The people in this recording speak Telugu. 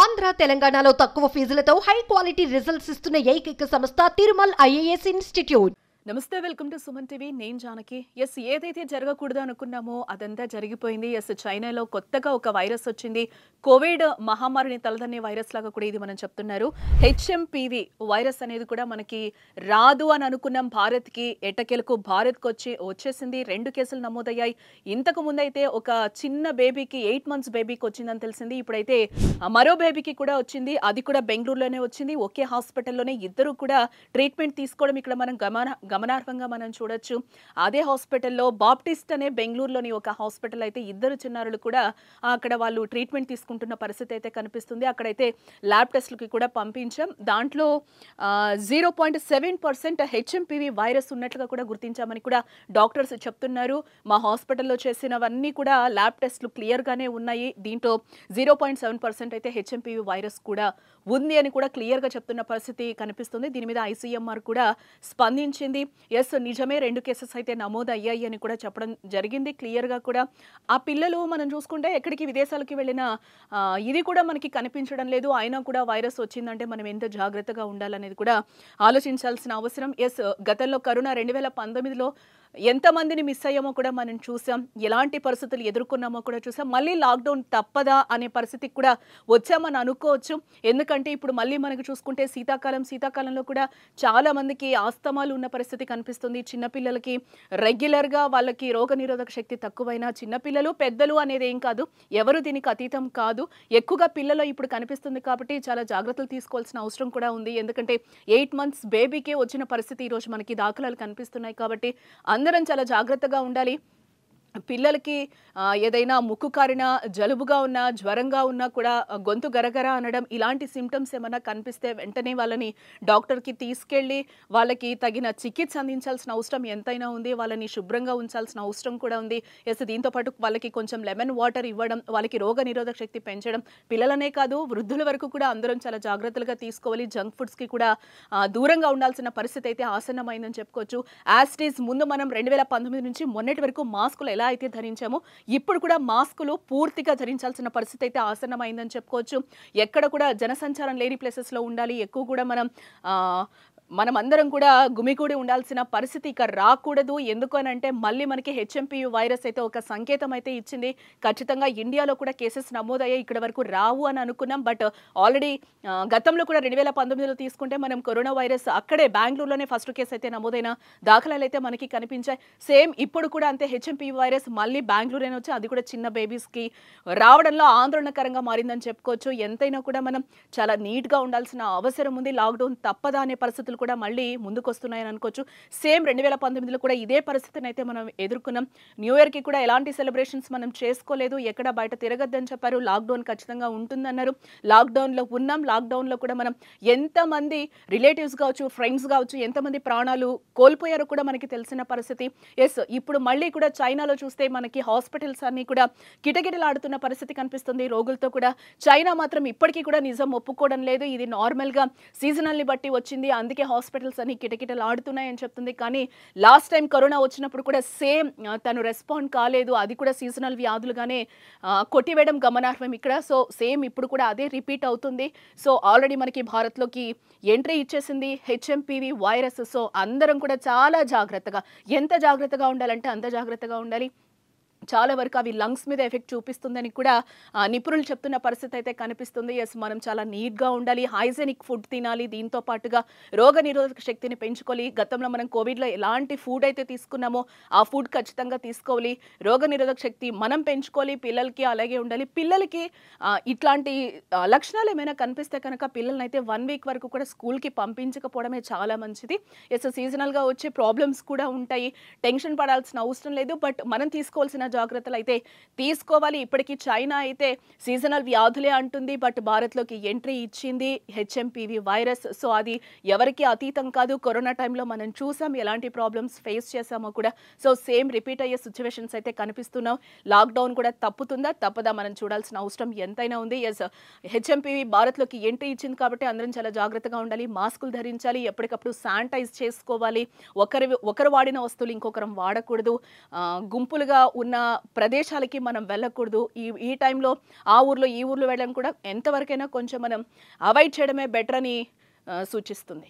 ఆంధ్ర తెలంగాణలో తక్కువ ఫీజులతో హై క్వాలిటీ రిజల్ట్స్ ఇస్తున్న ఏకైక సంస్థ తిరుమల్ ఐఏఎస్ ఇన్స్టిట్యూట్. నమస్తే, వెల్కమ్ టు సుమన్ టీవీ. నేను జానకి. ఏదైతే జరగకూడదు అనుకున్నామో అదంతా జరిగిపోయింది. చైనాలో కొత్తగా ఒక వైరస్ వచ్చింది. కోవిడ్ మహమ్మారిని తలదన్నే వైరస్ లాగా కూడా ఇది మనం చెప్తున్నారు. హెచ్ఎంపీవీ వైరస్ అనేది కూడా మనకి రాదు అని అనుకున్నాం. భారత్కి ఎట్టకేలకు భారత్కి వచ్చేసింది. 2 కేసులు నమోదయ్యాయి. ఇంతకు ముందు అయితే ఒక చిన్న బేబీకి 8 months బేబీకి వచ్చిందని తెలిసింది. ఇప్పుడైతే మరో బేబీకి కూడా వచ్చింది. అది కూడా బెంగళూరులోనే వచ్చింది. ఒకే హాస్పిటల్లోనే ఇద్దరు కూడా ట్రీట్మెంట్ తీసుకోవడం ఇక్కడ మనం గమనార్హంగా మనం చూడొచ్చు. అదే హాస్పిటల్లో బాప్టిస్ట్ అనే బెంగళూరులోని ఒక హాస్పిటల్ అయితే ఇద్దరు చిన్నారులు కూడా అక్కడ వాళ్ళు ట్రీట్మెంట్ తీసుకుంటున్న పరిస్థితి అయితే కనిపిస్తుంది. అక్కడైతే ల్యాబ్ టెస్ట్లకి కూడా పంపించాం. దాంట్లో 0.7% హెచ్ఎంపీవీ వైరస్ ఉన్నట్లుగా కూడా గుర్తించామని కూడా డాక్టర్స్ చెప్తున్నారు. మా హాస్పిటల్లో చేసినవన్నీ కూడా ల్యాబ్ టెస్ట్లు క్లియర్గానే ఉన్నాయి. దీంట్లో 0.7% అయితే హెచ్ఎంపీవీ వైరస్ కూడా ఉంది అని కూడా క్లియర్గా చెప్తున్న పరిస్థితి కనిపిస్తుంది. దీని మీద ఐసీఎంఆర్ కూడా స్పందించింది. నిజమే 2 కేసెస్ అయితే నమోదు అయ్యాయి అని కూడా చెప్పడం జరిగింది. క్లియర్గా కూడా ఆ పిల్లలు మనం చూసుకుంటే ఎక్కడికి విదేశాలకి వెళ్ళిన ఇది కూడా మనకి కనిపించడం లేదు. అయినా కూడా వైరస్ వచ్చిందంటే మనం ఎంత జాగ్రత్తగా ఉండాలనేది కూడా ఆలోచించాల్సిన అవసరం. గతంలో కరోనా 2019లో ఎంతమందిని మిస్ అయ్యామో కూడా మనం చూసాం. ఎలాంటి పరిస్థితులు ఎదుర్కొన్నామో కూడా చూసాం. మళ్ళీ లాక్డౌన్ తప్పదా అనే పరిస్థితికి కూడా వచ్చామని అనుకోవచ్చు. ఎందుకంటే ఇప్పుడు మళ్ళీ మనకు చూసుకుంటే శీతాకాలంలో కూడా చాలా మందికి ఆస్తమాలు ఉన్న పరిస్థితి కనిపిస్తుంది. చిన్నపిల్లలకి రెగ్యులర్గా వాళ్ళకి రోగనిరోధక శక్తి తక్కువైనా చిన్నపిల్లలు పెద్దలు అనేది ఏం కాదు, ఎవరు దీనికి అతీతం కాదు. ఎక్కువగా పిల్లలు ఇప్పుడు కనిపిస్తుంది కాబట్టి చాలా జాగ్రత్తలు తీసుకోవాల్సిన అవసరం కూడా ఉంది. ఎందుకంటే 8 months బేబీకే వచ్చిన పరిస్థితి ఈరోజు మనకి దాఖలాలు కనిపిస్తున్నాయి. కాబట్టి అందరం చాలా జాగ్రత్తగా ఉండాలి. పిల్లలకి ఏదైనా ముక్కు కారిన, జలుబుగా ఉన్నా, జ్వరంగా ఉన్నా కూడా గొంతు గరగర అనడం ఇలాంటి సిమ్టమ్స్ ఏమైనా కనిపిస్తే వెంటనే వాళ్ళని డాక్టర్కి తీసుకెళ్ళి వాళ్ళకి తగిన చికిత్స అందించాల్సిన అవసరం ఎంతైనా ఉంది. వాళ్ళని శుభ్రంగా ఉంచాల్సిన అవసరం కూడా ఉంది. దీంతో పాటు వాళ్ళకి కొంచెం లెమన్ వాటర్ ఇవ్వడం, వాళ్ళకి రోగ నిరోధక శక్తి పెంచడం, పిల్లలనే కాదు వృద్ధుల వరకు కూడా అందరం చాలా జాగ్రత్తలుగా తీసుకోవాలి. జంక్ ఫుడ్స్కి కూడా దూరంగా ఉండాల్సిన పరిస్థితి అయితే ఆసన్నమైందని చెప్పుకోవచ్చు. యాస్టీస్ ముందు మనం 2019 నుంచి మొన్నటి వరకు మాస్కులు ఎలా అయితే ధరించామో ఇప్పుడు కూడా మాస్కులు పూర్తిగా ధరించాల్సిన పరిస్థితి అయితే ఆసన్నమైందని చెప్పుకోవచ్చు. ఎక్కడ కూడా జనసంచారం లేని ప్లేసెస్లో ఉండాలి. ఎక్కువ కూడా మనం అందరం కూడా గుమిగూడి ఉండాల్సిన పరిస్థితి ఇక రాకూడదు. ఎందుకనంటే మళ్ళీ మనకి హెచ్ఎంపీవీ వైరస్ అయితే ఒక సంకేతం అయితే ఇచ్చింది. ఖచ్చితంగా ఇండియాలో కూడా కేసెస్ నమోదయ్యాయి. ఇక్కడ వరకు రావు అని అనుకున్నాం. బట్ ఆల్రెడీ గతంలో కూడా 2019లో తీసుకుంటే మనం కరోనా వైరస్ అక్కడే బెంగళూరులోనే ఫస్ట్ కేసు అయితే నమోదైన దాఖలాలు అయితే మనకి కనిపించాయి. సేమ్ ఇప్పుడు కూడా అంతే హెచ్ఎంపీవీ వైరస్ మళ్ళీ బెంగళూరులోనే వచ్చి అది కూడా చిన్న బేబీస్కి రావడంలో ఆందోళనకరంగా మారిందని చెప్పుకోవచ్చు. ఎంతైనా కూడా మనం చాలా నీట్గా ఉండాల్సిన అవసరం ఉంది. లాక్డౌన్ తప్పదా అనే పరిస్థితులు కూడా మళ్ళీ ముందుకు వస్తున్నాయని అనుకోవచ్చు. సేమ్ 2019లో కూడా ఇదే పరిస్థితిని అయితే మనం ఎదుర్కొన్నాం. న్యూ ఇయర్కి కూడా ఎలాంటి సెలబ్రేషన్స్ మనం చేసుకోలేదు. ఎక్కడ బయట తిరగద్దని చెప్పారు. లాక్డౌన్ ఖచ్చితంగా ఉంటుందన్నారు. లాక్డౌన్లో ఉన్నాం. లాక్డౌన్లో కూడా మనం ఎంతమంది రిలేటివ్స్ కావచ్చు, ఫ్రెండ్స్ కావచ్చు, ఎంతమంది ప్రాణాలు కోల్పోయారో కూడా మనకి తెలిసిన పరిస్థితి. ఇప్పుడు మళ్ళీ కూడా చైనాలో చూస్తే మనకి హాస్పిటల్స్ అన్నీ కూడా కిటకిటలాడుతున్న పరిస్థితి కనిపిస్తుంది రోగులతో కూడా. చైనా మాత్రం ఇప్పటికీ కూడా నిజం ఒప్పుకోవడం లేదు. ఇది నార్మల్గా సీజనల్ని బట్టి వచ్చింది, అందుకే హాస్పిటల్స్ అన్ని కిటకిటలు ఆడుతున్నాయని చెప్తుంది. కానీ లాస్ట్ టైం కరోనా వచ్చినప్పుడు కూడా సేమ్ తను రెస్పాండ్ కాలేదు. అది కూడా సీజనల్ వ్యాధులుగానే కొట్టివేయడం గమనార్హం ఇక్కడ. సేమ్ ఇప్పుడు కూడా అదే రిపీట్ అవుతుంది. ఆల్రెడీ మనకి భారత్లోకి ఎంట్రీ ఇచ్చేసింది హెచ్ఎంపీవీ వైరస్. అందరం కూడా చాలా జాగ్రత్తగా, ఎంత జాగ్రత్తగా ఉండాలంటే అంత జాగ్రత్తగా ఉండాలి. చాలా వరకు అవి లంగ్స్ మీద ఎఫెక్ట్ చూపిస్తుందని కూడా నిపుణులు చెప్తున్న పరిస్థితి అయితే కనిపిస్తుంది. మనం చాలా నీట్గా ఉండాలి, హైజెనిక్ ఫుడ్ తినాలి. దీంతో పాటుగా రోగ నిరోధక శక్తిని పెంచుకోవాలి. గతంలో మనం కోవిడ్లో ఎలాంటి ఫుడ్ అయితే తీసుకున్నామో ఆ ఫుడ్ ఖచ్చితంగా తీసుకోవాలి. రోగ నిరోధక శక్తి మనం పెంచుకోవాలి. పిల్లలకి అలాగే ఉండాలి. పిల్లలకి ఇట్లాంటి లక్షణాలు ఏమైనా కనిపిస్తే కనుక పిల్లల్ని అయితే 1 week వరకు కూడా స్కూల్కి పంపించకపోవడమే చాలా మంచిది. సీజనల్గా వచ్చే ప్రాబ్లమ్స్ కూడా ఉంటాయి. టెన్షన్ పడాల్సిన అవసరం లేదు. బట్ మనం తీసుకోవాల్సిన జాగ్రత్తలు అయితే తీసుకోవాలి. ఇప్పటికీ చైనా అయితే సీజనల్ వ్యాధులే అంటుంది. బట్ భారత్లోకి ఎంట్రీ ఇచ్చింది హెచ్ఎంపీవీ వైరస్. అది ఎవరికి అతీతం కాదు. కరోనా టైంలో మనం చూసాం ఎలాంటి ప్రాబ్లమ్స్ ఫేస్ చేసామో కూడా. సేమ్ రిపీట్ అయ్యే సిచ్యువేషన్స్ అయితే కనిపిస్తున్నాం. లాక్డౌన్ కూడా తప్పుతుందా తప్పదా మనం చూడాల్సిన అవసరం ఎంతైనా ఉంది. హెచ్ఎంపీవీ భారత్లోకి ఎంట్రీ ఇచ్చింది కాబట్టి అందరం చాలా జాగ్రత్తగా ఉండాలి. మాస్కులు ధరించాలి, ఎప్పటికప్పుడు శానిటైజ్ చేసుకోవాలి. ఒకరు వాడిన వస్తువులు ఇంకొకరం వాడకూడదు. గుంపులుగా ఉన్న ప్రదేశాలకి మనం వెళ్ళకూడదు. ఈ టైంలో ఆ ఊర్లో ఈ ఊర్లో వెళ్ళడం కూడా ఎంతవరకైనా కొంచెం మనం అవాయిడ్ చేయడమే బెటర్ అని సూచిస్తుంది.